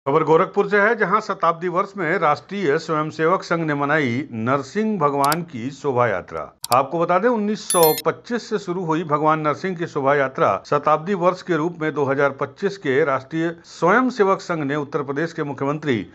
खबर गोरखपुर से है, जहां शताब्दी वर्ष में राष्ट्रीय स्वयंसेवक संघ ने मनाई नरसिंह भगवान की शोभा यात्रा। आपको बता दें, 1925 से शुरू हुई भगवान नरसिंह की शोभा यात्रा शताब्दी वर्ष के रूप में 2025 के राष्ट्रीय स्वयंसेवक संघ ने उत्तर प्रदेश के मुख्यमंत्री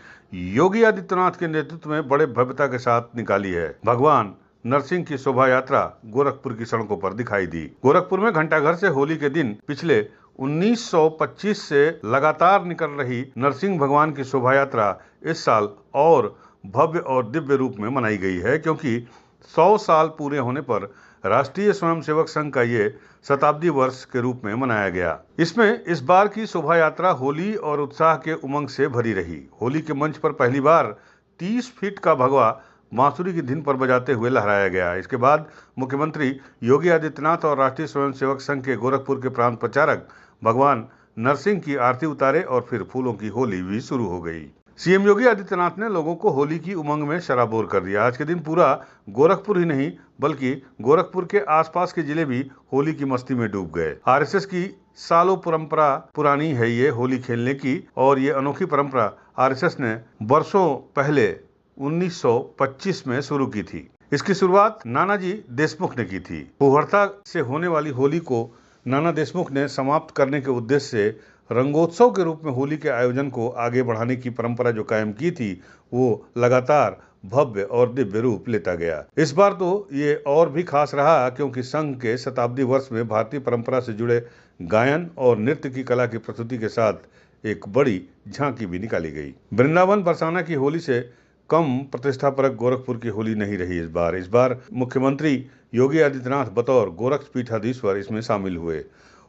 योगी आदित्यनाथ के नेतृत्व में बड़े भव्यता के साथ निकाली है। भगवान नरसिंह की शोभा यात्रा गोरखपुर की सड़कों पर दिखाई दी। गोरखपुर में घंटाघर से होली के दिन पिछले 1925 से लगातार निकल रही नरसिंह भगवान की शोभा यात्रा इस साल और भव्य और दिव्य रूप में मनाई गई है, क्योंकि 100 साल पूरे होने पर राष्ट्रीय स्वयंसेवक संघ का ये शताब्दी वर्ष के रूप में मनाया गया। इसमें इस बार की शोभा यात्रा होली और उत्साह के उमंग से भरी रही। होली के मंच पर पहली बार 30 फीट का भगवा बांसुरी की धुन पर बजाते हुए लहराया गया। इसके बाद मुख्यमंत्री योगी आदित्यनाथ और राष्ट्रीय स्वयंसेवक संघ के गोरखपुर के प्रांत प्रचारक भगवान नरसिंह की आरती उतारे और फिर फूलों की होली भी शुरू हो गई। सीएम योगी आदित्यनाथ ने लोगों को होली की उमंग में शराबोर कर दिया। आज के दिन पूरा गोरखपुर ही नहीं बल्कि गोरखपुर के आसपास के जिले भी होली की मस्ती में डूब गए। आरएसएस की सालों परंपरा पुरानी है ये होली खेलने की, और ये अनोखी परंपरा आरएसएस ने वर्षों पहले 1925 में शुरू की थी। इसकी शुरुआत नानाजी देशमुख ने की थी। फुहरता से होने वाली होली को नाना देशमुख ने समाप्त करने के उद्देश्य से रंगोत्सव के रूप में होली के आयोजन को आगे बढ़ाने की परंपरा जो कायम की थी, वो लगातार भव्य और दिव्य रूप लेता गया। इस बार तो ये और भी खास रहा, क्योंकि संघ के शताब्दी वर्ष में भारतीय परंपरा से जुड़े गायन और नृत्य की कला की प्रस्तुति के साथ एक बड़ी झांकी भी निकाली गई। वृंदावन बरसाना की होली से कम प्रतिष्ठापरक गोरखपुर की होली नहीं रही। इस बार मुख्यमंत्री योगी आदित्यनाथ बतौर गोरक्षपीठाधीश्वर इसमें शामिल हुए।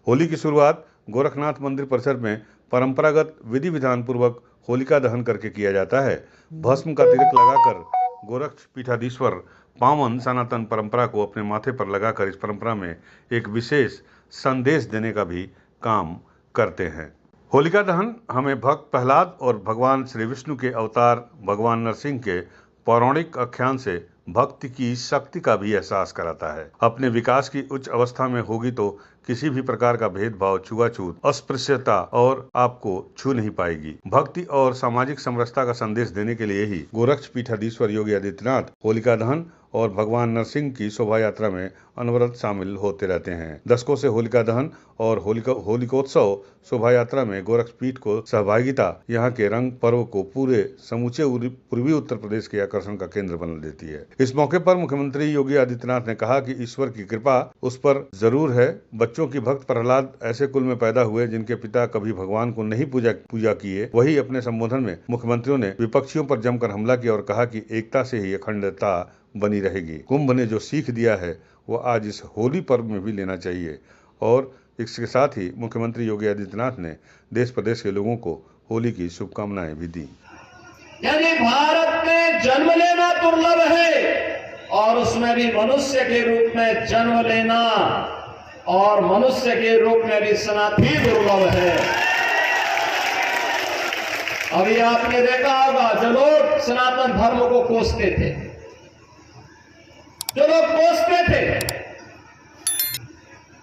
होली की शुरुआत गोरखनाथ मंदिर परिसर में परंपरागत विधि विधान पूर्वक होलिका दहन करके किया जाता है। भस्म का तिलक लगाकर गोरक्षपीठाधीश्वर पावन सनातन परंपरा को अपने माथे पर लगाकर इस परंपरा में एक विशेष संदेश देने का भी काम करते हैं। होलिका दहन हमें भक्त प्रहलाद और भगवान श्री विष्णु के अवतार भगवान नरसिंह के पौराणिक आख्यान से भक्ति की शक्ति का भी एहसास कराता है। अपने विकास की उच्च अवस्था में होगी तो किसी भी प्रकार का भेदभाव, छुआछूत, अस्पृश्यता और आपको छू नहीं पाएगी। भक्ति और सामाजिक समरसता का संदेश देने के लिए ही गोरक्षपीठाधीश्वर योगी आदित्यनाथ होलिका दहन और भगवान नरसिंह की शोभा यात्रा में अनवरत शामिल होते रहते हैं। दशकों से होलिका दहन और होलिकोत्सव शोभा यात्रा में गोरक्षपीठ को सहभागिता यहाँ के रंग पर्व को पूरे समूचे पूर्वी उत्तर प्रदेश के आकर्षण का केंद्र बना देती है। इस मौके पर मुख्यमंत्री योगी आदित्यनाथ ने कहा कि ईश्वर की कृपा उस पर जरूर है। बच्चों की भक्त प्रहलाद ऐसे कुल में पैदा हुए जिनके पिता कभी भगवान को नहीं पूजा किए। वही अपने संबोधन में मुख्यमंत्रियों ने विपक्षियों पर जमकर हमला किया और कहा कि एकता से ही अखंडता बनी रहेगी। कुंभ ने जो सीख दिया है वो आज इस होली पर्व में भी लेना चाहिए। और इसके साथ ही मुख्यमंत्री योगी आदित्यनाथ ने देश प्रदेश के लोगों को होली की शुभकामनाएं भी दी। यानी भारत में जन्म लेना दुर्लभ है और उसमें भी मनुष्य के रूप में जन्म लेना और मनुष्य के रूप में भी सनातनी दुर्लभ है। अभी आपने देखा होगा, जो लोग सनातन धर्म को कोसते थे,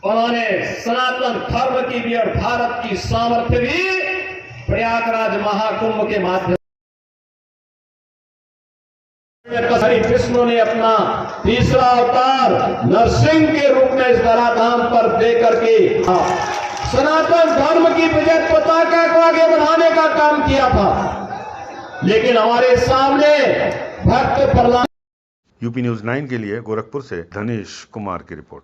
उन्होंने सनातन धर्म की भी और भारत की सामर्थ्य भी प्रयागराज महाकुंभ के माध्यम श्री विष्णु ने अपना तीसरा अवतार नरसिंह के रूप में इस धराधाम पर दे करके सनातन धर्म की विजय पताका को आगे बढ़ाने का काम किया था। लेकिन हमारे सामने भक्त प्रहलाद। यूपी न्यूज़ 9 के लिए गोरखपुर से धनेश कुमार की रिपोर्ट।